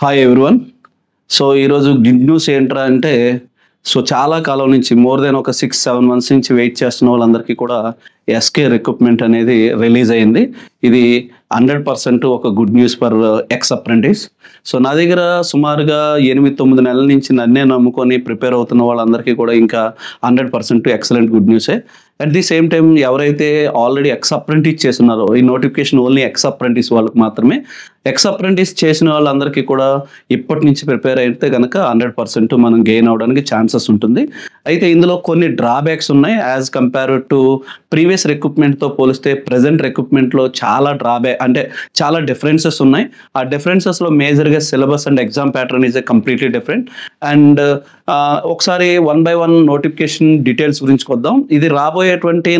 Hi everyone. So ఈరోజు good news ఏంట్రా అంటే చాలా కాలం నుంచి మోర్ దెన్ ఒక 6-7 మంత్స్ నుంచి వెయిట్ చేస్తున్న వాళ్ళందరికీ కూడా ఎస్కే రిక్రూట్మెంట్ అనేది రిలీజ్ అయింది. ఇది 100% ఒక good news for X apprentice. So నా దగ్గర సుమారుగా 8-9 నెలల నుంచి నన్నే నమ్ముకొని ప్రిపేర్ అవుతున్న వాళ్ళందరికీ కూడా ఇంకా 100% ఎక్సలెంట్ గుడ్ న్యూసే. అట్ ది సేమ్ టైం ఎవరైతే ఆల్రెడీ ఎక్స్ అప్రెంటిస్ చేస్తున్నారో, ఈ నోటిఫికేషన్ ఓన్లీ ఎక్స్ అప్రెంటిస్ వాళ్ళకి మాత్రమే. ఎక్స్ అప్రెంటిస్ చేసిన వాళ్ళందరికీ కూడా ఇప్పటి నుంచి ప్రిపేర్ అయితే కనుక 100% మనం గెయిన్ అవడానికి ఛాన్సెస్ ఉంటుంది. అయితే ఇందులో కొన్ని డ్రాబ్యాక్స్ ఉన్నాయి. యాజ్ కంపేర్ టు ప్రీవియస్ రిక్రూట్మెంట్తో పోలిస్తే ప్రజెంట్ రిక్రూట్మెంట్లో చాలా చాలా డిఫరెన్సెస్ ఉన్నాయి. ఆ డిఫరెన్సెస్లో మేజర్గా syllabus and exam pattern is completely different. And ఒకసారి 1 by 1 నోటిఫికేషన్ డీటెయిల్స్ గురించి కొద్దాం. ఇది రాబోయేటువంటి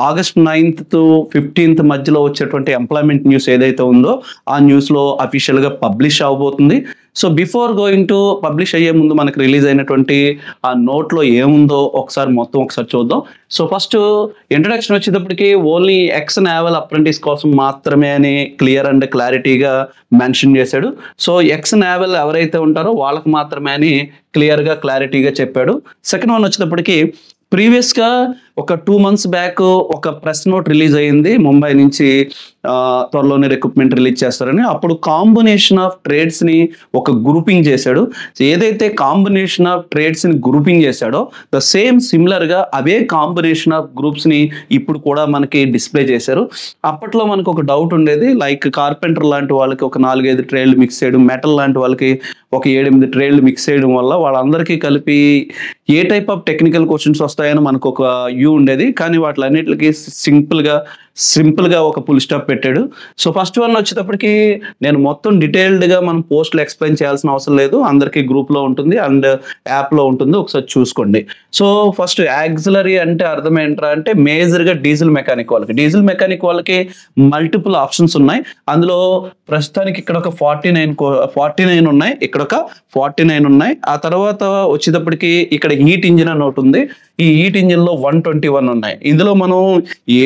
ఆగస్ట్ 9th to 15th మధ్యలో వచ్చేటువంటి ఎంప్లాయ్మెంట్ న్యూస్ ఏదైతే ఉందో ఆ న్యూస్లో అఫీషియల్గా పబ్లిష్ అవబోతుంది. So before going to publish అయ్యే ముందు మనకు రిలీజ్ అయినటువంటి ఆ నోట్లో ఏముందో ఒకసారి చూద్దాం. సో ఫస్ట్ ఇంట్రడక్షన్ వచ్చేటప్పటికి ఓన్లీ ఎక్స్ నేవల్ అప్రెంటిస్ కోసం మాత్రమే అని క్లియర్ అండ్ క్లారిటీగా మెన్షన్ చేశాడు. సో ఎక్స్ నేవల్ ఎవరైతే ఉంటారో వాళ్ళకి మాత్రమే అని క్లియర్గా క్లారిటీగా చెప్పాడు. సెకండ్ వన్ వచ్చేటప్పటికి ప్రీవియస్గా ఒక 2 months బ్యాక్ ఒక ప్రెస్ నోట్ రిలీజ్ అయ్యింది ముంబై నుంచి. త్వరలోనే రిక్రూట్మెంట్ రిలీజ్ చేస్తారని. అప్పుడు కాంబినేషన్ ఆఫ్ ట్రేడ్స్ని ఒక గ్రూపింగ్ చేశాడు. ఏదైతే కాంబినేషన్ ఆఫ్ ట్రేడ్స్ని గ్రూపింగ్ చేశాడో ద సేమ్ సిమిలర్గా అవే కాంబినేషన్ ఆఫ్ గ్రూప్స్ని ఇప్పుడు కూడా మనకి డిస్ప్లే చేశారు. అప్పట్లో మనకు ఒక డౌట్ ఉండేది, లైక్ కార్పెంటర్ లాంటి వాళ్ళకి ఒక 4-5 ట్రేడ్లు మిక్స్ చేయడం, మెటల్ లాంటి వాళ్ళకి ఒక 7-8 ట్రేడ్లు మిక్స్ చేయడం వల్ల వాళ్ళందరికీ కలిపి ఏ టైప్ ఆఫ్ టెక్నికల్ క్వశ్చన్స్ వస్తాయని మనకు ఒక వ్యూ ఉండేది. కానీ వాటిలన్నిటికి సింపుల్గా ఒక ఫుల్ స్టాప్ పెట్టాడు. సో ఫస్ట్ వన్ వచ్చేటప్పటికి నేను మొత్తం డీటెయిల్డ్గా మనం పోస్టులు ఎక్స్ప్లెయిన్ చేయాల్సిన అవసరం లేదు, అందరికీ గ్రూప్లో ఉంటుంది అండ్ యాప్లో ఉంటుంది, ఒకసారి చూసుకోండి. సో ఫస్ట్ యాక్సిలరీ అంటే అర్థం ఏంట్రా అంటే మేజర్గా డీజిల్ మెకానిక్ వాళ్ళకి మల్టిపుల్ ఆప్షన్స్ ఉన్నాయి. అందులో ప్రస్తుతానికి ఇక్కడ ఒక 49 ఉన్నాయి, ఇక్కడ ఒక 49 ఉన్నాయి. ఆ తర్వాత వచ్చేటప్పటికి ఇక్కడ హీట్ ఇంజిన్ అని ఒకటి ఉంది. ఈ హీట్ ఇంజిన్లో 121 ఉన్నాయి. ఇందులో మనం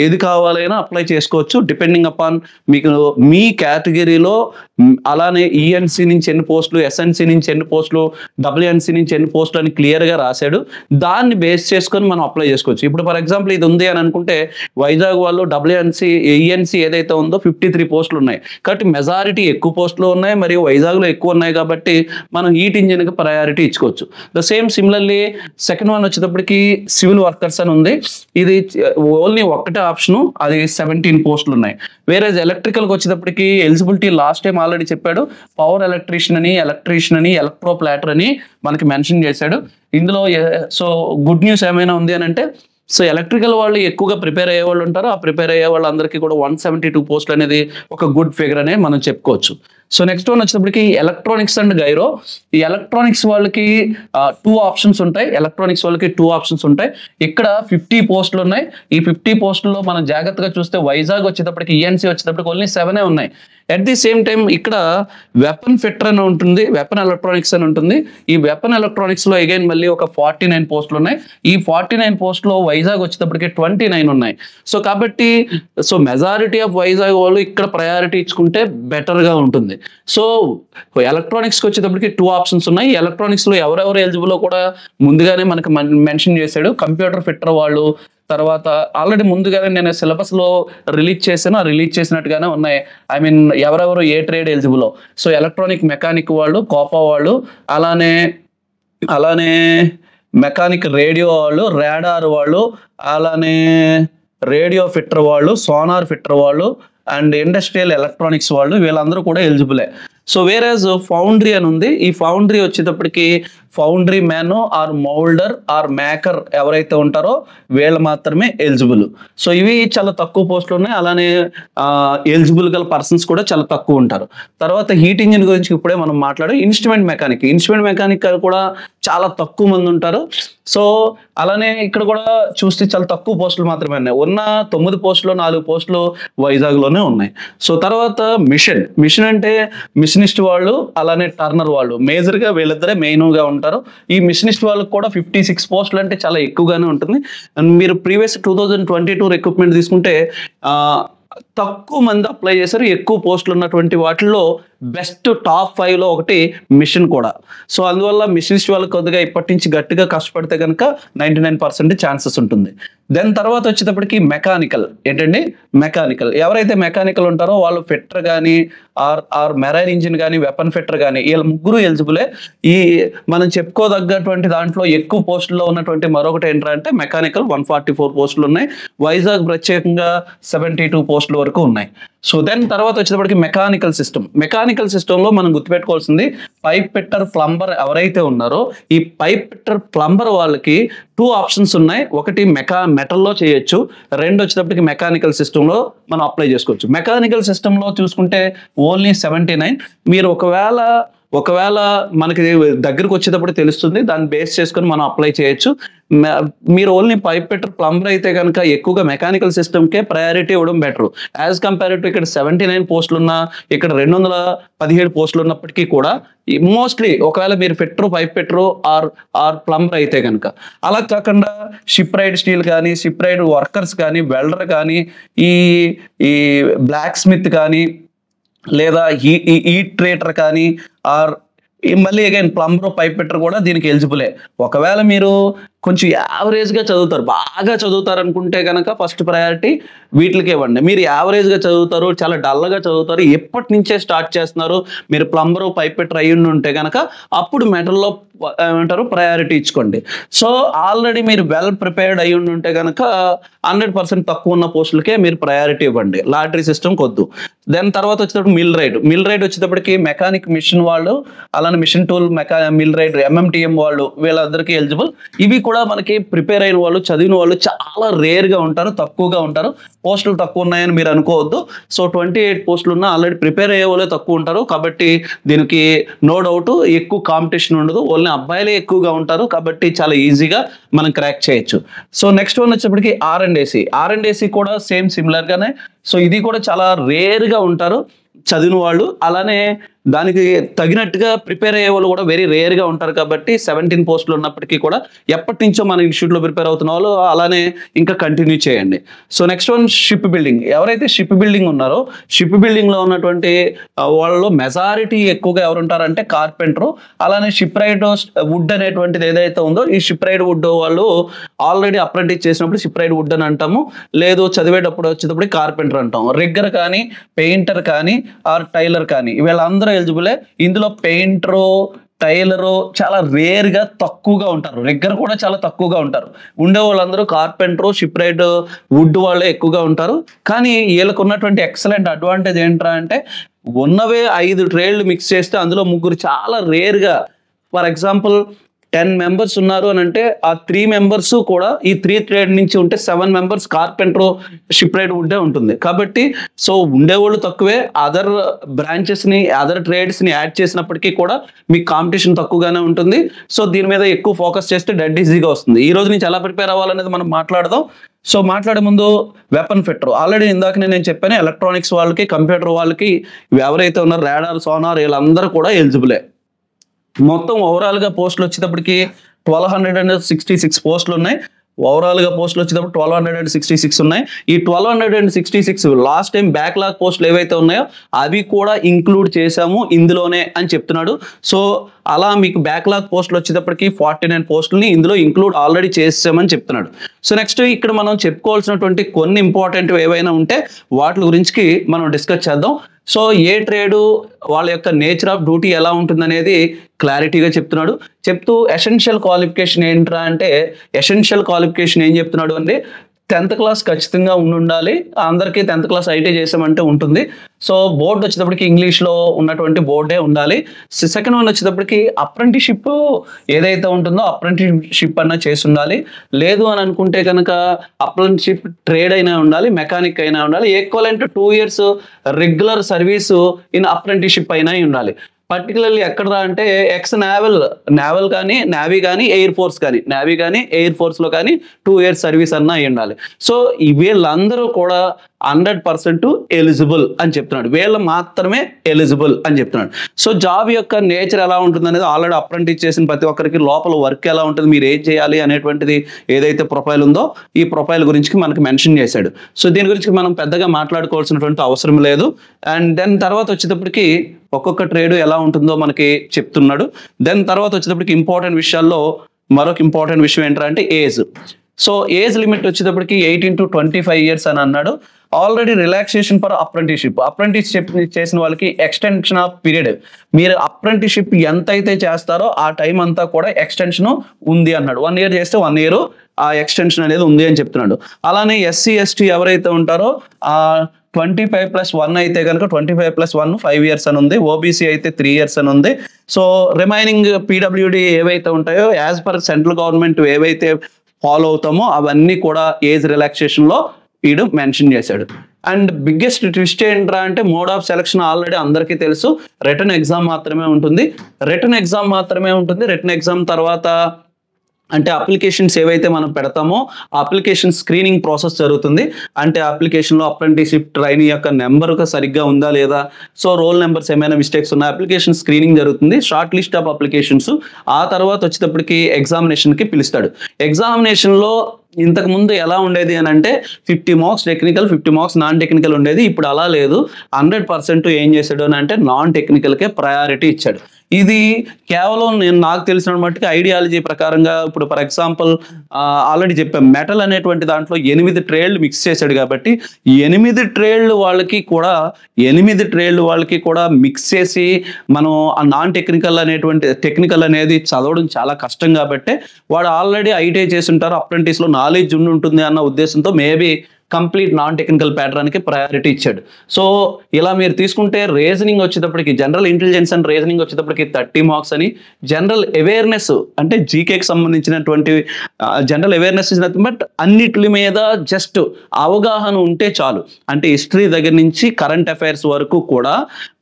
ఏది కావాలైనా అప్లై చేసుకోవచ్చు డిపెండింగ్ అపాన్ మీ కేటగిరీలో. అలానే ఈఎన్సీ నుంచి ఎన్ని పోస్టులు, ఎస్ఎన్సీ నుంచి ఎన్ని పోస్టులు, డబ్ల్యూఎన్సీ నుంచి ఎన్ని పోస్టులు అని క్లియర్గా రాశాడు. దాన్ని బేస్ చేసుకొని మనం అప్లై చేసుకోవచ్చు. ఇప్పుడు ఫర్ ఎగ్జాంపుల్ ఇది ఉంది అని అనుకుంటే వైజాగ్ వాళ్ళు ఈఎన్సీ ఏదైతే ఉందో 53 పోస్టులు ఉన్నాయి. కాబట్టి మెజారిటీ ఎక్కువ పోస్టులు ఉన్నాయి మరియు వైజాగ్లో ఎక్కువ ఉన్నాయి కాబట్టి మనం హీట్ ఇంజిన్కి ప్రయారిటీ ఇచ్చుకోవచ్చు. The same similarly second one వచ్చేటప్పటికి సివిల్ వర్కర్స్ అని ఉంది. ఇది ఓన్లీ ఒక్కటే ఆప్షను, అది 17 పోస్టులు ఉన్నాయి. వేరే ఎలక్ట్రికల్కి వచ్చేటప్పటికి ఎలిజిబిలిటీ లాస్ట్ టైం ఆల్రెడీ చెప్పాడు. పవర్ ఎలక్ట్రీషియన్ అని ఎలక్ట్రో ప్లాటర్ అని మనకి మెన్షన్ చేశాడు. ఇందులో సో గుడ్ న్యూస్ ఏమైనా ఉంది అని అంటే, సో ఎలక్ట్రికల్ వాళ్ళు ఎక్కువగా ప్రిపేర్ అయ్యే వాళ్ళు ఉంటారు. ఆ ప్రిపేర్ అయ్యే వాళ్ళందరికీ కూడా 172 పోస్టులు అనేది ఒక గుడ్ ఫిగర్ అనే మనం చెప్పుకోవచ్చు. సో నెక్స్ట్ వన్ వచ్చేటప్పటికి ఎలక్ట్రానిక్స్ అండ్ గైరో. ఈ ఎలక్ట్రానిక్స్ వాళ్ళకి 2 ఆప్షన్స్ ఉంటాయి. ఇక్కడ 50 పోస్టులు ఉన్నాయి. ఈ 50 పోస్టుల్లో మనం జాగ్రత్తగా చూస్తే వైజాగ్ వచ్చేటప్పటికి ఈఎన్సీ వచ్చేటప్పటికి ఓన్లీ 7 ఉన్నాయి. అట్ ది సేమ్ టైం ఇక్కడ వెపన్ ఫిట్టర్ అని ఉంటుంది, వెపన్ ఎలక్ట్రానిక్స్ అని ఉంటుంది. ఈ వెపన్ ఎలక్ట్రానిక్స్లో అగైన్ మళ్ళీ ఒక 49 పోస్టులు ఉన్నాయి. ఈ 49 పోస్టులో వైజాగ్ వచ్చేటప్పటికి 29 ఉన్నాయి. సో కాబట్టి మెజారిటీ ఆఫ్ వైజాగ్ వాళ్ళు ఇక్కడ ప్రయారిటీ ఇచ్చుకుంటే బెటర్గా ఉంటుంది. సో ఎలక్ట్రానిక్స్కి వచ్చేటప్పటికి 2 ఆప్షన్స్ ఉన్నాయి. ఎలక్ట్రానిక్స్లో ఎవరెవరు ఎలిజిబుల్లో కూడా ముందుగానే మనకి మెన్షన్ చేశాడు. కంప్యూటర్ ఫిట్టర్ వాళ్ళు, తర్వాత ఆల్రెడీ ముందుగానే నేను సిలబస్లో రిలీజ్ చేసినట్టుగానే ఉన్నాయి. ఐ మీన్ ఎవరెవరు ఏ ట్రేడ్ ఎలిజిబుల్లో. సో ఎలక్ట్రానిక్ మెకానిక్ వాళ్ళు, కోపా వాళ్ళు, అలానే మెకానిక్ రేడియో వాళ్ళు, రాడార్ వాళ్ళు, అలానే రేడియో ఫిట్టర్ వాళ్ళు, సోనార్ ఫిట్టర్ వాళ్ళు అండ్ ఇండస్ట్రియల్ ఎలక్ట్రానిక్స్ వాళ్ళు, వీళ్ళందరూ కూడా ఎలిజిబులే. సో వేరేజ్ ఫౌండ్రీ అని ఉంది. ఈ ఫౌండ్రీ వచ్చేటప్పటికి foundry man or moulder or maker ఎవరైతే ఉంటారో వీళ్ళు మాత్రమే ఎలిజిబుల్. సో ఇవి చాలా తక్కువ పోస్టులు ఉన్నాయి. అలానే ఎలిజిబుల్ గల పర్సన్స్ కూడా చాలా తక్కువ ఉంటారు. తర్వాత హీట్ ఇంజిన్ గురించి ఇప్పుడే మనం మాట్లాడే ఇన్స్ట్రుమెంట్ మెకానిక్ కూడా చాలా తక్కువ మంది ఉంటారు. సో అలానే ఇక్కడ కూడా చూస్తే చాలా తక్కువ పోస్టులు మాత్రమే ఉన్నాయి. ఉన్న 9 పోస్టులో 4 పోస్టులు వైజాగ్లోనే ఉన్నాయి. సో తర్వాత మిషన్ అంటే మిషనిస్ట్ వాళ్ళు, అలానే టర్నర్ వాళ్ళు, మేజర్గా వీళ్ళిద్దరే మెయిన్గా ఉంటారు. ఈ మిషనిస్ట్ వాళ్ళకి కూడా 56 పోస్టులు అంటే చాలా ఎక్కువగానే ఉంటుంది. అండ్ మీరు ప్రీవియస్ 2022 రిక్రూట్మెంట్ తీసుకుంటే తక్కువ మంది అప్లై చేశారు. ఎక్కువ పోస్టులు ఉన్నటువంటి వాటిల్లో బెస్ట్ టాప్ 5లో ఒకటి మిషన్ కూడా. సో అందువల్ల మిషనిస్ట్ వాళ్ళు కొద్దిగా ఇప్పటి నుంచి గట్టిగా కష్టపడితే కనుక 99% ఛాన్సెస్ ఉంటుంది. దెన్ తర్వాత వచ్చేటప్పటికి మెకానికల్. ఏంటండి? మెకానికల్. ఎవరైతే మెకానికల్ ఉంటారో వాళ్ళు ఫిట్టర్ కానీ ఆర్ మెరైన్ ఇంజిన్ కానీ వెపన్ ఫిట్టర్ కానీ వీళ్ళ ముగ్గురు ఎలిజిబులే. ఈ మనం చెప్పుకోదగ్గటువంటి దాంట్లో ఎక్కువ పోస్టుల్లో ఉన్నటువంటి మరొకటి ఏంటంటే మెకానికల్ 144 పోస్టులు ఉన్నాయి. వైజాగ్ ప్రత్యేకంగా 72 పోస్టుల వరకు ఉన్నాయి. సో దెన్ తర్వాత వచ్చేటప్పటికి మెకానికల్ సిస్టంలో మనం గుర్తుపెట్టుకోవాల్సింది పైప్ ఫిట్టర్, ప్లంబర్ ఎవరైతే ఉన్నారో ఈ పైప్ ఫిట్టర్, ప్లంబర్ వాళ్ళకి 2 ఆప్షన్స్ ఉన్నాయి. ఒకటి మెటల్లో చేయొచ్చు, 2 వచ్చేటప్పటికి మెకానికల్ సిస్టంలో మనం అప్లై చేసుకోవచ్చు. మెకానికల్ సిస్టంలో చూసుకుంటే ఓన్లీ 79. మీరు ఒకవేళ మనకి దగ్గరకు వచ్చేటప్పుడు తెలుస్తుంది, దాన్ని బేస్ చేసుకొని మనం అప్లై చేయొచ్చు. మీరు ఓన్లీ పైప్ ఫిట్టర్, ప్లంబర్ అయితే కనుక ఎక్కువగా మెకానికల్ సిస్టమ్కే ప్రయారిటీ ఇవ్వడం బెటర్. యాజ్ కంపేర్ టు ఇక్కడ 79 పోస్టులు ఉన్నా, ఇక్కడ 217 పోస్టులు ఉన్నప్పటికీ కూడా మోస్ట్లీ ఒకవేళ మీరు fitter, pipe fitter or plumber అయితే కనుక, అలా కాకుండా షిప్ రైడ్ స్టీల్ కానీ, షిప్ రైడ్ వర్కర్స్ కానీ, వెల్డర్ కానీ, ఈ బ్లాక్ స్మిత్ కానీ, లేదా ఈ ట్రేటర్ కానీ, ఆర్ మళ్ళీ అగైన్ ప్లంబర్, పైప్ ఫిట్టర్ కూడా దీనికి ఎలిజిబులే. ఒకవేళ మీరు కొంచెం యావరేజ్గా చదువుతారు, బాగా చదువుతారు అనుకుంటే కనుక ఫస్ట్ ప్రయారిటీ వీటికి ఇవ్వండి. మీరు యావరేజ్గా చదువుతారు, చాలా డల్గా చదువుతారు, ఎప్పటి నుంచే స్టార్ట్ చేస్తున్నారు, మీరు ప్లంబరు, పైప్ ఫిట్టర్ అయ్యి ఉంటే కనుక అప్పుడు మెటల్లో ఏమంటారు ప్రయారిటీ ఇచ్చుకోండి. సో ఆల్రెడీ మీరు వెల్ ప్రిపేర్డ్ అయ్యి ఉంటే కనుక 100% తక్కువ ఉన్న పోస్టులకే మీరు ప్రయారిటీ ఇవ్వండి. Lottery system కొద్దు. దెన్ తర్వాత వచ్చేటప్పుడు మిల్ రైడ్ వచ్చేటప్పటికి మెకానిక్, మిషన్ వాళ్ళు, అలానే machine tool, millwright, MMTM వాళ్ళు వీళ్ళందరికీ ఎలిజిబుల్. ఇవి కూడా మనకి ప్రిపేర్ అయిన వాళ్ళు, చదివిన వాళ్ళు చాలా రేర్గా ఉంటారు, తక్కువగా ఉంటారు. పోస్టులు తక్కువ ఉన్నాయని మీరు అనుకోవద్దు. సో 28 పోస్టులు ఉన్నా ఆల్రెడీ ప్రిపేర్ అయ్యే వాళ్ళే తక్కువ ఉంటారు. కాబట్టి దీనికి నో డౌట్ ఎక్కువ కాంపిటీషన్ ఉండదు, ఓన్లీ అబ్బాయిలే ఎక్కువగా ఉంటారు. కాబట్టి చాలా ఈజీగా మనం క్రాక్ చేయొచ్చు. సో నెక్స్ట్ వన్ వచ్చేప్పటికి R&AC కూడా సేమ్ సిమిలర్గానే. సో ఇది కూడా చాలా రేర్గా ఉంటారు చదివిన వాళ్ళు, అలానే దానికి తగినట్టుగా ప్రిపేర్ అయ్యే వాళ్ళు కూడా వెరీ రేర్గా ఉంటారు. కాబట్టి 17 పోస్టులు ఉన్నప్పటికీ కూడా ఎప్పటి నుంచో మన ఇన్స్టిట్యూట్లో ప్రిపేర్ అవుతున్న వాళ్ళు అలానే ఇంకా కంటిన్యూ చేయండి. So next one ship building. ఎవరైతే షిప్ బిల్డింగ్ ఉన్నారో, షిప్ బిల్డింగ్లో ఉన్నటువంటి వాళ్ళలో మెజారిటీ ఎక్కువగా ఎవరు ఉంటారంటే కార్పెంటరు, అలానే షిప్ రైడ్ వుడ్ అనేటువంటిది ఏదైతే ఉందో ఈ షిప్ రైడ్ వుడ్ వాళ్ళు ఆల్రెడీ అప్రెంటిస్ చేసినప్పుడు షిప్ రైడ్ వుడ్ అని అంటాము, లేదు చదివేటప్పుడు వచ్చేటప్పుడు కార్పెంటర్ అంటాం. రిగ్గర్ కానీ, పెయింటర్ కానీ, ఆర్ టైలర్ కానీ వీళ్ళందరూ ఎలిజిబులే. ఇందులో పెయింటరు, టైలరు చాలా రేర్గా తక్కువగా ఉంటారు, రిగ్గర్ కూడా చాలా తక్కువగా ఉంటారు. ఉండే వాళ్ళందరూ కార్పెంటరు, షిప్ రైడ్ వుడ్ వాళ్ళే ఎక్కువగా ఉంటారు. కానీ వీళ్ళకు ఉన్నటువంటి ఎక్సలెంట్ అడ్వాంటేజ్ ఏంట్రా అంటే ఉన్నవే 5 ట్రేడ్లు మిక్స్ చేస్తే అందులో 3 చాలా రేర్గా, ఫర్ ఎగ్జాంపుల్ 10 మెంబర్స్ ఉన్నారు అని అంటే ఆ 3 మెంబర్స్ కూడా ఈ 3 ట్రేడ్ నుంచి ఉంటే 7 మెంబర్స్ కార్పెంటర్, షిప్ రైడ్ వుడ్డే ఉంటుంది. కాబట్టి సో ఉండేవాళ్ళు తక్కువే, అదర్ బ్రాంచెస్ని, అదర్ ట్రేడ్స్ని యాడ్ చేసినప్పటికీ కూడా మీకు కాంపిటీషన్ తక్కువగానే ఉంటుంది. సో దీని మీద ఎక్కువ ఫోకస్ చేస్తే డెడ్ ఈజీగా వస్తుంది. ఈ రోజు నుంచి ఎలా ప్రిపేర్ అవ్వాలనేది మనం మాట్లాడదాం. సో మాట్లాడే ముందు వెపన్ ఫిట్టర్ ఆల్రెడీ ఇందాక నేను చెప్పాను, ఎలక్ట్రానిక్స్ వాళ్ళకి, కంప్యూటర్ వాళ్ళకి ఎవరైతే ఉన్నారో రాడార్, సోనార్ వీళ్ళందరూ కూడా ఎలిజిబులే. మొత్తం ఓవరాల్గా పోస్టులు వచ్చేటప్పటికి 1266 పోస్టులు ఉన్నాయి. ఓవరాల్గా పోస్టులు వచ్చేటప్పుడు 1266 ఉన్నాయి. ఈ 1266 లాస్ట్ టైం బ్యాక్లాగ్ పోస్టులు ఏవైతే ఉన్నాయో అవి కూడా ఇంక్లూడ్ చేశాము ఇందులోనే అని చెప్తున్నాడు. సో అలా మీకు బ్యాక్లాగ్ పోస్టులు వచ్చేటప్పటికి 49 పోస్టులని ఇందులో ఇంక్లూడ్ ఆల్రెడీ చేసామని చెప్తున్నాడు. సో నెక్స్ట్ ఇక్కడ మనం చెప్పుకోవాల్సినటువంటి కొన్ని ఇంపార్టెంట్ ఏవైనా ఉంటే వాటి గురించి మనం డిస్కస్ చేద్దాం. సో ఏ ట్రేడు వాళ్ళ యొక్క నేచర్ ఆఫ్ డ్యూటీ ఎలా ఉంటుందనేది క్లారిటీగా చెప్తూ ఎసెన్షియల్ క్వాలిఫికేషన్ ఏంట్రా అంటే, ఎసెన్షియల్ క్వాలిఫికేషన్ ఏం చెప్తున్నాడు అంటే 10th క్లాస్ ఖచ్చితంగా ఉండాలి. అందరికీ 10th క్లాస్ ఐటీ చేసామంటే ఉంటుంది. సో బోర్డు వచ్చేటప్పటికి ఇంగ్లీష్లో ఉన్నటువంటి బోర్డే ఉండాలి. సెకండ్ వన్ వచ్చేటప్పటికి అప్రెంటిస్షిప్ ఏదైతే ఉంటుందో అప్రెంటిస్షిప్ అన్న చేసి ఉండాలి. లేదు అని అనుకుంటే కనుక అప్రెంటిస్షిప్ ట్రేడ్ అయినా ఉండాలి, మెకానిక్ అయినా ఉండాలి. Equivalent 2 years regular service in apprenticeship అయినా ఉండాలి. పర్టికులర్లీ ఎక్కడరా అంటే ఎక్స్ నావల్ కానీ నేవీ కానీ ఎయిర్ ఫోర్స్ కానీ నేవీ కానీ ఎయిర్ ఫోర్స్లో కానీ 2 years సర్వీస్ అన్నా అయి ఉండాలి. సో వీళ్ళందరూ కూడా 100% ఎలిజిబుల్ అని చెప్తున్నాడు. వీళ్ళు మాత్రమే ఎలిజిబుల్ అని చెప్తున్నాడు. సో జాబ్ యొక్క నేచర్ ఎలా ఉంటుంది అనేది ఆల్రెడీ అప్రెంటిస్ చేసిన ప్రతి ఒక్కరికి లోపల వర్క్ ఎలా ఉంటుంది, మీరు ఏం చేయాలి అనేటువంటిది ఏదైతే ప్రొఫైల్ ఉందో ఈ ప్రొఫైల్ గురించి మనకు మెన్షన్ చేశాడు. సో దీని గురించి మనం పెద్దగా మాట్లాడుకోవాల్సినటువంటి అవసరం లేదు. అండ్ దెన్ తర్వాత వచ్చేటప్పటికి ఒక్కొక్క ట్రేడ్ ఎలా ఉంటుందో మనకి చెప్తున్నాడు. దెన్ తర్వాత వచ్చేటప్పటికి ఇంపార్టెంట్ విషయాల్లో మరొక ఇంపార్టెంట్ విషయం ఏంటంటే ఏజ్. సో ఏజ్ లిమిట్ వచ్చేటప్పటికి 18 to 25 years అని అన్నాడు. ఆల్రెడీ రిలాక్సేషన్ ఫర్ అప్రెంటిస్షిప్ చేసిన వాళ్ళకి ఎక్స్టెన్షన్ ఆఫ్ పీరియడ్, మీరు అప్రెంటిస్షిప్ ఎంత అయితే చేస్తారో ఆ టైం అంతా కూడా ఎక్స్టెన్షన్ ఉంది అన్నాడు. 1 year చేస్తే 1 year ఆ ఎక్స్టెన్షన్ అనేది ఉంది అని చెప్తున్నాడు. అలానే ఎస్సీ ఎస్టీ ఎవరైతే ఉంటారో ఆ 25+1 అయితే కనుక 25+1 5 years అని ఉంది. ఓబీసీ అయితే 3 years అని ఉంది. సో రిమైనింగ్ పీడబ్ల్యూడి ఏవైతే ఉంటాయో యాజ్ పర్ సెంట్రల్ గవర్నమెంట్ ఏవైతే ఫాలో అవుతామో అవన్నీ కూడా ఏజ్ రిలాక్సేషన్లో వీడు మెన్షన్ చేశాడు. అండ్ బిగ్గెస్ట్ ట్విస్ట్ ఏంట్రా అంటే మోడ్ ఆఫ్ సెలక్షన్ ఆల్రెడీ అందరికీ తెలుసు, రిటర్న్ ఎగ్జామ్ మాత్రమే ఉంటుంది. రిటర్న్ ఎగ్జామ్ తర్వాత అంటే అప్లికేషన్స్ ఏవైతే మనం పెడతామో అప్లికేషన్ స్క్రీనింగ్ ప్రాసెస్ జరుగుతుంది. అంటే అప్లికేషన్లో అప్రెంటిస్షిప్ ట్రైనీ యొక్క నెంబర్ సరిగ్గా ఉందా లేదా, సో రోల్ నెంబర్స్ ఏమైనా మిస్టేక్స్ ఉన్నా అప్లికేషన్ స్క్రీనింగ్ జరుగుతుంది. షార్ట్ లిస్ట్ ఆఫ్ అప్లికేషన్స్ ఆ తర్వాత వచ్చేటప్పటికి ఎగ్జామినేషన్కి పిలుస్తాడు. ఎగ్జామినేషన్లో ఇంతకుముందు ఎలా ఉండేది అని అంటే 50 marks technical 50 marks non technical ఉండేది. ఇప్పుడు అలా లేదు, 100% ఏం చేశాడు అని అంటే నాన్ టెక్నికల్కే ప్రయారిటీ ఇచ్చాడు. ఇది కేవలం నాకు తెలిసిన మట్టుకు ఐడియాలజీ ప్రకారంగా ఇప్పుడు ఫర్ ఎగ్జాంపుల్ ఆల్రెడీ చెప్పాం మెటల్ అనేటువంటి దాంట్లో 8 ట్రేడ్లు మిక్స్ చేశాడు కాబట్టి 8 ట్రేడ్లు వాళ్ళకి కూడా మిక్స్ చేసి మనం ఆ నాన్ టెక్నికల్ అనేది చదవడం చాలా కష్టం కాబట్టి వాడు ఆల్రెడీ ఐటీఐ చేసి ఉంటారు, అప్రెంటిస్లో నాలెడ్జ్ ఉంటుంది అన్న ఉద్దేశంతో మేబీ కంప్లీట్ నాన్ టెక్నికల్ ప్యాటర్న్కి ప్రయారిటీ ఇచ్చాడు. సో ఇలా మీరు తీసుకుంటే రీజనింగ్ వచ్చేటప్పటికి జనరల్ ఇంటెలిజెన్స్ అండ్ రీజనింగ్ వచ్చేటప్పటికి 30 marks అని, జనరల్ అవేర్నెస్ అంటే జీకేకి సంబంధించినటువంటి జనరల్ అవేర్నెస్ బట్ అన్నిటి మీద జస్ట్ అవగాహన ఉంటే చాలు. అంటే హిస్టరీ దగ్గర నుంచి కరెంట్ అఫైర్స్ వరకు కూడా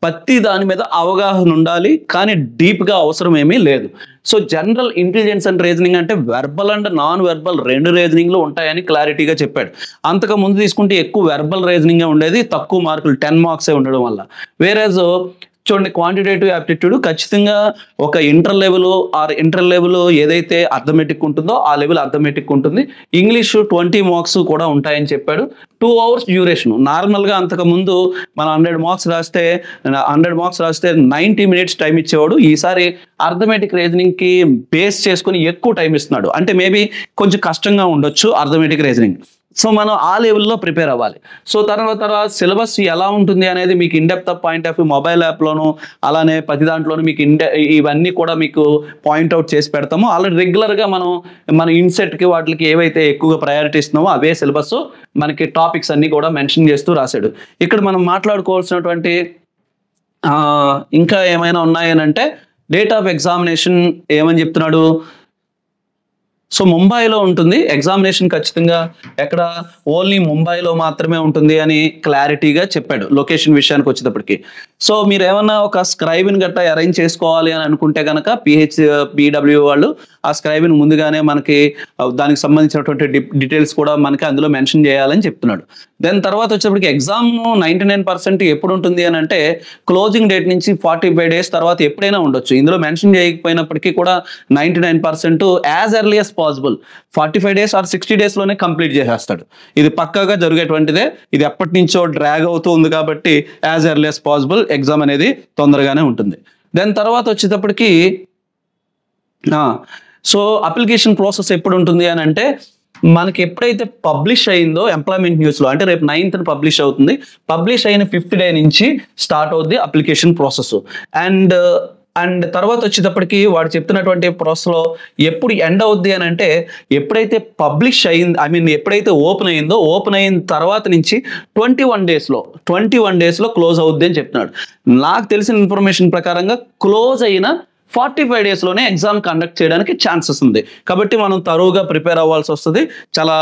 ప్రతి దాని మీద అవగాహన ఉండాలి, కానీ డీప్గా అవసరం ఏమీ లేదు. So general intelligence and reasoning అంటే వెర్బల్ అండ్ నాన్ వెర్బల్ 2 రీజనింగ్లు ఉంటాయని క్లారిటీగా చెప్పాడు. అంతకు ముందు తీసుకుంటే ఎక్కువ వెర్బల్ రీజనింగే ఉండేది, తక్కువ మార్కులు 10 marks ఉండడం వల్ల. వేరేజ్ చూడండి క్వాంటిటేటివ్ యాప్టిట్యూడ్ ఖచ్చితంగా ఒక ఇంటర్ లెవెల్ ఏదైతే అర్థమెటిక్ ఉంటుందో ఆ లెవెల్ అర్థమెటిక్ ఉంటుంది. ఇంగ్లీష్ 20 marks కూడా ఉంటాయని చెప్పాడు. 2 hours డ్యూరేషన్. నార్మల్గా అంతకుముందు మనం 100 marks రాస్తే 90 minutes టైం ఇచ్చేవాడు. ఈసారి అర్థమెటిక్ రీజనింగ్కి బేస్ చేసుకుని ఎక్కువ టైం ఇస్తున్నాడు. అంటే మేబీ కొంచెం కష్టంగా ఉండొచ్చు అర్థమెటిక్ రీజనింగ్. సో మనం ఆ లెవెల్లో ప్రిపేర్ అవ్వాలి. సో తర్వాత సిలబస్ ఎలా ఉంటుంది అనేది మీకు in depth of point of view mobile యాప్లోను అలానే ప్రతి దాంట్లోనూ మీకు ఇవన్నీ కూడా మీకు పాయింట్అవుట్ చేసి పెడతాము. ఆల్రెడీ రెగ్యులర్గా మన ఇన్సెట్కి వాటికి ఏవైతే ఎక్కువగా ప్రయారిటీ ఇస్తున్నామో అవే సిలబస్ మనకి టాపిక్స్ అన్నీ కూడా మెన్షన్ చేస్తూ రాశాడు. ఇక్కడ మనం మాట్లాడుకోవాల్సినటువంటి ఇంకా ఏమైనా ఉన్నాయనంటే డేట్ ఆఫ్ ఎగ్జామినేషన్ ఏమని చెప్తున్నాడు. సో ముంబైలో ఉంటుంది ఎగ్జామినేషన్, ఖచ్చితంగా ఎక్కడ ఓన్లీ ముంబైలో మాత్రమే ఉంటుంది అని క్లారిటీగా చెప్పాడు లొకేషన్ విషయానికి వచ్చేటప్పటికి. సో మీరు ఏమన్నా ఒక స్క్రైబ్ని గట్టా అరేంజ్ చేసుకోవాలి అని అనుకుంటే కనుక పీడబ్ల్యూ వాళ్ళు ఆ స్క్రైబ్ని ముందుగానే మనకి దానికి సంబంధించినటువంటి డీటెయిల్స్ కూడా మనకి అందులో మెన్షన్ చేయాలని చెప్తున్నాడు. దెన్ తర్వాత వచ్చేటప్పటికి ఎగ్జామ్ 99% ఎప్పుడు ఉంటుంది అని అంటే క్లోజింగ్ డేట్ నుంచి 45 days తర్వాత ఎప్పుడైనా ఉండొచ్చు. ఇందులో మెన్షన్ చేయకపోయినప్పటికీ కూడా 99% as early as possible 45 days or 60 daysలోనే కంప్లీట్ చేసేస్తాడు. ఇది పక్కాగా జరిగేటువంటిదే. ఇది ఎప్పటి నుంచో డ్రాగ్ అవుతూ ఉంది కాబట్టి as early as possible exam అనేది తొందరగానే ఉంటుంది. దెన్ తర్వాత వచ్చేటప్పటికి సో అప్లికేషన్ ప్రాసెస్ ఎప్పుడు ఉంటుంది అని అంటే మనకి ఎప్పుడైతే పబ్లిష్ అయిందో ఎంప్లాయ్మెంట్ న్యూస్లో, అంటే రేపు 9th పబ్లిష్ అవుతుంది, పబ్లిష్ అయిన 5th day నుంచి స్టార్ట్ అవుద్ది అప్లికేషన్ ప్రాసెస్. అండ్ తర్వాత వచ్చేటప్పటికి వాడు చెప్తున్నటువంటి ప్రాసెస్లో ఎప్పుడు ఎండ్ అవుద్ది అని అంటే ఎప్పుడైతే పబ్లిష్ అయింది ఎప్పుడైతే ఓపెన్ అయిందో ఓపెన్ అయిన తర్వాత నుంచి 21 daysలో క్లోజ్ అవుద్ది అని చెప్తున్నాడు. నాకు తెలిసిన ఇన్ఫర్మేషన్ ప్రకారంగా క్లోజ్ అయిన 45 డేస్లోనే ఎగ్జామ్ కండక్ట్ చేయడానికి ఛాన్సెస్ ఉంది. కాబట్టి మనం తరువుగా ప్రిపేర్ అవ్వాల్సి వస్తుంది. చాలా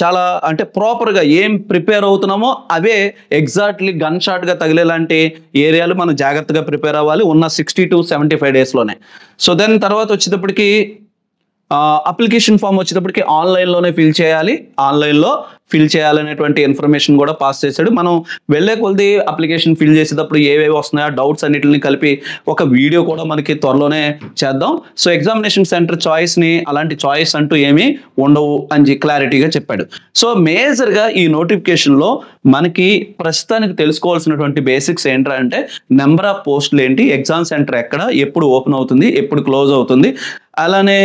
చాలా అంటే ప్రాపర్గా ఏం ప్రిపేర్ అవుతున్నామో అవే ఎగ్జాక్ట్లీ గన్ షాట్గా తగిలేలాంటి ఏరియాలు మనం జాగ్రత్తగా ప్రిపేర్ అవ్వాలి ఉన్న 60 to 75 డేస్లోనే. సో దెన్ తర్వాత వచ్చేటప్పటికి అప్లికేషన్ ఫామ్ వచ్చేటప్పటికి ఆన్లైన్లోనే ఆన్లైన్లో ఫిల్ చేయాలనేటువంటి ఇన్ఫర్మేషన్ కూడా పాస్ చేశాడు. మనం వెళ్ళే కొద్ది అప్లికేషన్ ఫిల్ చేసేటప్పుడు ఏవేవి వస్తున్నాయో డౌట్స్ అన్నిటిని కలిపి ఒక వీడియో కూడా మనకి త్వరలోనే చేద్దాం. సో ఎగ్జామినేషన్ సెంటర్ చాయిస్ని అలాంటి చాయిస్ అంటూ ఏమీ ఉండవు అని క్లారిటీగా చెప్పాడు. సో మేజర్గా ఈ నోటిఫికేషన్లో మనకి ప్రస్తుతానికి తెలుసుకోవాల్సినటువంటి బేసిక్స్ ఏంటంటే నెంబర్ ఆఫ్ పోస్టులు ఏంటి, ఎగ్జామ్ సెంటర్ ఎక్కడ, ఎప్పుడు ఓపెన్ అవుతుంది, ఎప్పుడు క్లోజ్ అవుతుంది, అలానే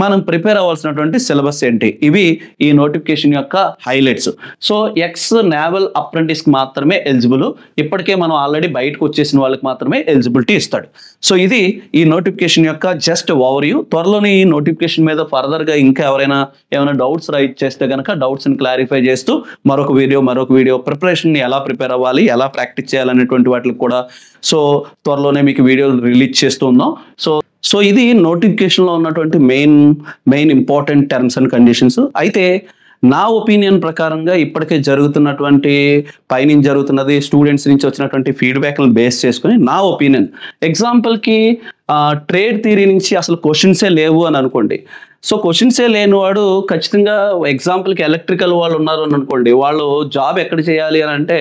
మనం ప్రిపేర్ అవ్వాల్సినటువంటి సిలబస్ ఏంటి, ఇవి ఈ నోటిఫికేషన్ యొక్క హైలైట్స్. సో ఎక్స్ నేవల్ అప్రెంటిస్కి మాత్రమే ఎలిజిబుల్. ఇప్పటికే మనం ఆల్రెడీ బయటకు వచ్చేసిన వాళ్ళకి మాత్రమే ఎలిజిబిలిటీ ఇస్తాడు. సో ఇది ఈ నోటిఫికేషన్ యొక్క జస్ట్ ఓవర్వ్యూ. త్వరలోనే ఈ నోటిఫికేషన్ మీద ఫర్దర్గా ఇంకా ఎవరైనా ఏమైనా డౌట్స్ రైట్ చేస్తే కనుక డౌట్స్ని క్లారిఫై చేస్తూ మరొక వీడియో ప్రిపరేషన్ని ఎలా ప్రిపేర్ అవ్వాలి, ఎలా ప్రాక్టీస్ చేయాలనేటువంటి వాటికి కూడా సో త్వరలోనే మీకు వీడియోలు రిలీజ్ చేస్తూ ఉన్నాం. సో ఇది నోటిఫికేషన్లో ఉన్నటువంటి main important terms and conditions. అయితే నా ఒపీనియన్ ప్రకారంగా ఇప్పటికే జరుగుతున్నటువంటి పైనుంచి జరుగుతున్నది స్టూడెంట్స్ నుంచి వచ్చినటువంటి ఫీడ్బ్యాక్లను బేస్ చేసుకుని నా ఒపీనియన్, ఎగ్జాంపుల్కి ట్రేడ్ థియరీ నుంచి అసలు క్వశ్చన్సే లేవు అని అనుకోండి. సో క్వశ్చన్సే లేని వాడు ఖచ్చితంగా ఎగ్జాంపుల్కి ఎలక్ట్రికల్ వాళ్ళు ఉన్నారు అని అనుకోండి, వాళ్ళు జాబ్ ఎక్కడ చేయాలి అని అంటే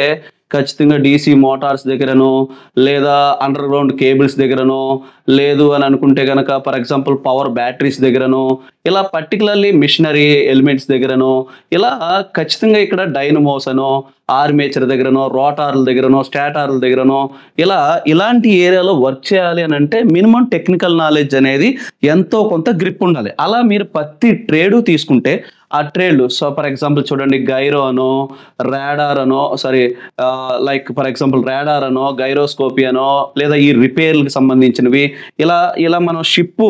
ఖచ్చితంగా డీసీ మోటార్స్ దగ్గరనో లేదా అండర్ గ్రౌండ్ కేబుల్స్ దగ్గరనో, లేదు అని అనుకుంటే కనుక ఫర్ ఎగ్జాంపుల్ పవర్ బ్యాటరీస్ దగ్గరనో, ఇలా పర్టికులర్లీ మిషనరీ ఎలిమెంట్స్ దగ్గరనో, ఇలా ఖచ్చితంగా ఇక్కడ డైనమోస్ అనో, ఆర్మేచర్ దగ్గరనో, రోటార్ల దగ్గరనో, స్టాటార్ల దగ్గరనో ఇలాంటి ఏరియాలో వర్క్ చేయాలి అని అంటే మినిమం టెక్నికల్ నాలెడ్జ్ అనేది ఎంతో కొంత గ్రిప్ ఉండాలి. అలా మీరు ప్రతి ట్రేడు తీసుకుంటే ఆ ట్రేడ్లు, సో ఫర్ ఎగ్జాంపుల్ చూడండి గైరో అనో, రాడార్ అనో, లైక్ ఫర్ ఎగ్జాంపుల్ రాడార్ అనో, గైరోస్కోపీ అనో, లేదా ఈ రిపేర్లకు సంబంధించినవి, ఇలా మనం షిప్పు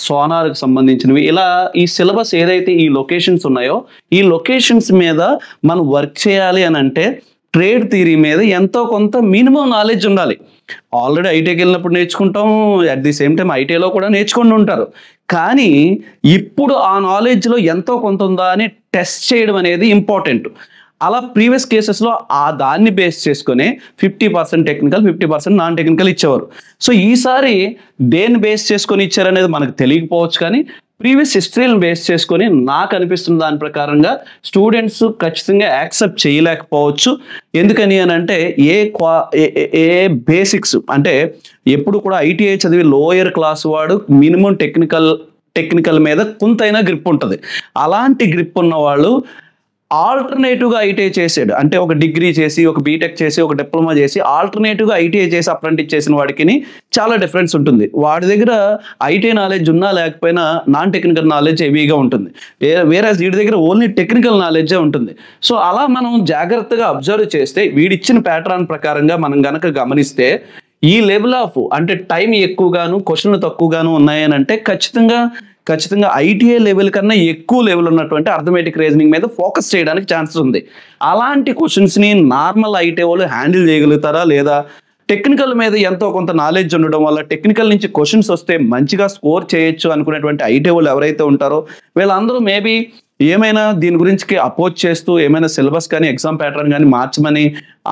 సోనార్కి సంబంధించినవి, ఇలా ఈ సిలబస్ ఏదైతే ఈ లొకేషన్స్ ఉన్నాయో ఈ లొకేషన్స్ మీద మనం వర్క్ చేయాలి అని అంటే ట్రేడ్ థియరీ మీద ఎంతో కొంత మినిమం నాలెడ్జ్ ఉండాలి. ఆల్రెడీ ఐటీకి వెళ్ళినప్పుడు నేర్చుకుంటాం, అట్ ది సేమ్ టైం ఐటీలో కూడా నేర్చుకుంటూ ఉంటారు. కానీ ఇప్పుడు ఆ నాలెడ్జ్లో ఎంతో కొంత ఉందా అని టెస్ట్ చేయడం అనేది ఇంపార్టెంట్. అలా ప్రీవియస్ కేసెస్లో దాన్ని బేస్ చేసుకొని 50% టెక్నికల్ 50% నాన్ టెక్నికల్ ఇచ్చేవారు. సో ఈసారి దేన్ని బేస్ చేసుకొని ఇచ్చారనేది మనకు తెలియకపోవచ్చు, కానీ ప్రీవియస్ హిస్టరీని బేస్ చేసుకొని నాకు అనిపిస్తున్న దాని ప్రకారంగా స్టూడెంట్స్ ఖచ్చితంగా యాక్సెప్ట్ చేయలేకపోవచ్చు. ఎందుకని అని అంటే ఏ బేసిక్స్ అంటే ఎప్పుడు కూడా ఐటీఐ చదివి లోయర్ క్లాస్ వాడు మినిమం టెక్నికల్ మీద కొంతైనా గ్రిప్ ఉంటుంది. అలాంటి గ్రిప్ ఉన్న వాళ్ళు ఆల్టర్నేటివ్గా ఐటీఐ చేసాడు అంటే ఒక డిగ్రీ చేసి, ఒక బీటెక్ చేసి, ఒక డిప్లొమా చేసి ఆల్టర్నేటివ్గా ఐటీఐ చేసి అప్రెంటిస్ చేసిన వాడికి చాలా డిఫరెన్స్ ఉంటుంది. వాడి దగ్గర ఐటీఐ నాలెడ్జ్ ఉన్నా లేకపోయినా నాన్ టెక్నికల్ నాలెడ్జ్ హెవీగా ఉంటుంది, వేరే వీడి దగ్గర ఓన్లీ టెక్నికల్ నాలెడ్జే ఉంటుంది. సో అలా మనం జాగ్రత్తగా అబ్జర్వ్ చేస్తే వీడిచ్చిన ప్యాటర్న్ ప్రకారంగా మనం గనక గమనిస్తే ఈ లెవెల్ ఆఫ్ అంటే టైం ఎక్కువగాను క్వశ్చన్లు తక్కువగాను ఉన్నాయని అంటే ఖచ్చితంగా ఐటీఐ లెవెల్ కన్నా ఎక్కువ లెవెల్ ఉన్నటువంటి అర్థమెటిక్ రీజనింగ్ మీద ఫోకస్ చేయడానికి ఛాన్సెస్ ఉంది. అలాంటి క్వశ్చన్స్ని నార్మల్ ఐటీఐ వాళ్ళు హ్యాండిల్ చేయగలుగుతారా లేదా, టెక్నికల్ మీద ఎంతో కొంత నాలెడ్జ్ ఉండడం వల్ల టెక్నికల్ నుంచి క్వశ్చన్స్ వస్తే మంచిగా స్కోర్ చేయొచ్చు అనుకునేటువంటి ఐటీఐ వాళ్ళు ఎవరైతే ఉంటారో వీళ్ళందరూ మేబీ ఏమైనా దీని గురించి అపోజ్ చేస్తూ ఏమైనా సిలబస్ కానీ ఎగ్జామ్ ప్యాటర్న్ కానీ మార్చమని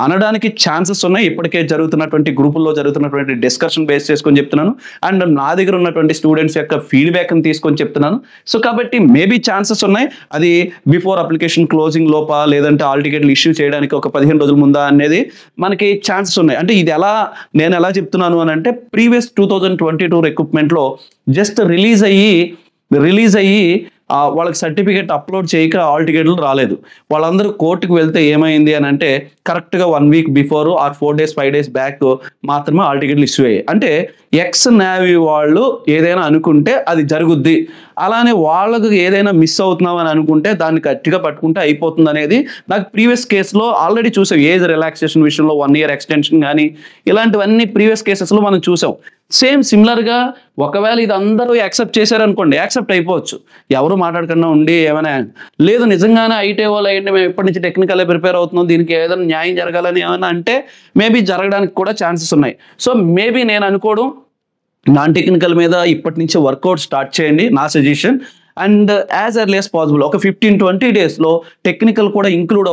అనడానికి ఛాన్సెస్ ఉన్నాయి. ఇప్పటికే జరుగుతున్నటువంటి గ్రూపుల్లో జరుగుతున్నటువంటి డిస్కషన్ బేస్ చేసుకొని చెప్తున్నాను, అండ్ నా దగ్గర ఉన్నటువంటి స్టూడెంట్స్ యొక్క ఫీడ్బ్యాక్ని తీసుకొని చెప్తున్నాను. సో కాబట్టి మేబీ ఛాన్సెస్ ఉన్నాయి. అది బిఫోర్ అప్లికేషన్ క్లోజింగ్ లోపా లేదంటే ఆల్ టికెట్లు ఇష్యూ చేయడానికి ఒక 15 రోజుల ముందా అనేది మనకి ఛాన్సెస్ ఉన్నాయి. అంటే ఇది నేను ఎలా చెప్తున్నాను అని అంటే ప్రీవియస్ 2022 రిక్రూట్మెంట్లో జస్ట్ రిలీజ్ అయ్యి వాళ్ళకి సర్టిఫికేట్ అప్లోడ్ చేయక ఆల్ టికెట్లు రాలేదు. వాళ్ళందరూ కోర్టుకు వెళ్తే ఏమైంది అని అంటే కరెక్ట్గా 1 week before or 4 days 5 days back మాత్రమే ఆల్ టికెట్లు ఇష్యూ అయ్యాయి. అంటే ఎక్స్ నేవీ వాళ్ళు ఏదైనా అనుకుంటే అది జరుగుద్ది, అలానే వాళ్ళకు ఏదైనా మిస్ అవుతున్నాం అని అనుకుంటే దాన్ని గట్టిగా పట్టుకుంటే అయిపోతుంది అనేది నాకు ప్రీవియస్ కేసులో ఆల్రెడీ చూసాం. ఏజ్ రిలాక్సేషన్ విషయంలో 1 year ఎక్స్టెన్షన్ కానీ ఇలాంటివన్నీ ప్రీవియస్ కేసెస్లో మనం చూసాం. సేమ్ సిమిలర్గా ఒకవేళ ఇది అందరూ యాక్సెప్ట్ చేశారనుకోండి, యాక్సెప్ట్ అయిపోవచ్చు, ఎవరు మాట్లాడకుండా ఉండి ఏమైనా లేదు నిజంగానే ఐటీ వాళ్ళు అయ్యండి మేము ఇప్పటి నుంచి టెక్నికల్గా ప్రిపేర్ అవుతున్నాం దీనికి ఏదైనా న్యాయం జరగాలని ఏమైనా అంటే మేబీ జరగడానికి కూడా ఛాన్సెస్ ఉన్నాయి. సో మేబీ నేను అనుకోవడం నాన్ టెక్నికల్ మీద ఇప్పటి నుంచి వర్కౌట్ స్టార్ట్ చేయండి, నా suggestion. And as early as possible ఒక 15-20 డేస్లో టెక్నికల్ కూడా ఇంక్లూడ్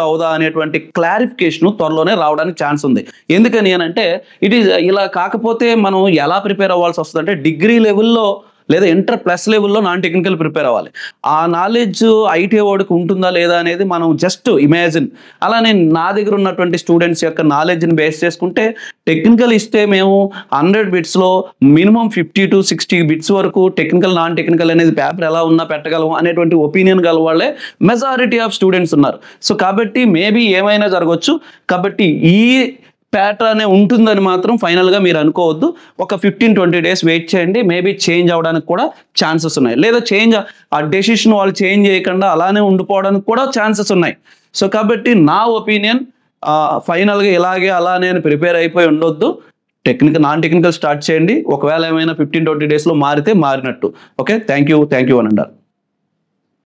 అవుదా అనేటువంటి క్లారిఫికేషన్ త్వరలోనే రావడానికి ఛాన్స్ ఉంది. ఎందుకని అని అంటే ఇట్ ఈస్ ఇలా కాకపోతే మనం ఎలా ప్రిపేర్ అవ్వాల్సి వస్తుంది అంటే డిగ్రీ లెవెల్లో లేదా ఇంటర్ ప్లస్ లెవెల్లో నాన్ టెక్నికల్ ప్రిపేర్ అవ్వాలి. ఆ నాలెడ్జ్ ఐటీఐ వాడికి ఉంటుందా లేదా అనేది మనం జస్ట్ ఇమాజిన్. అలానే నా దగ్గర ఉన్నటువంటి స్టూడెంట్స్ యొక్క నాలెడ్జ్ని బేస్ చేసుకుంటే టెక్నికల్ ఇస్తే మేము 100 బిట్స్లో మినిమం 50 to 60 బిట్స్ వరకు టెక్నికల్ నాన్ టెక్నికల్ అనేది పేపర్ ఎలా ఉన్నా పెట్టగలం అనేటువంటి ఒపీనియన్ గల వాళ్ళే మెజారిటీ ఆఫ్ స్టూడెంట్స్ ఉన్నారు. సో కాబట్టి మేబీ ఏమైనా జరగవచ్చు. కాబట్టి ఈ ప్యాటర్న్ ఉంటుందని మాత్రం ఫైనల్గా మీరు అనుకోవద్దు. ఒక 15-20 డేస్ వెయిట్ చేయండి, మేబీ చేంజ్ అవడానికి కూడా ఛాన్సెస్ ఉన్నాయి. లేదా ఆ డెసిషన్ వాళ్ళు చేంజ్ చేయకుండా అలానే ఉండిపోవడానికి కూడా ఛాన్సెస్ ఉన్నాయి. సో కాబట్టి నా ఒపీనియన్ ఫైనల్గా అలానే ప్రిపేర్ అయిపోయి ఉండొద్దు. నాన్ టెక్నికల్ స్టార్ట్ చేయండి. ఒకవేళ ఏమైనా 15-20 డేస్లో మారితే మారినట్టు. ఓకే, థ్యాంక్ యూ అనండి.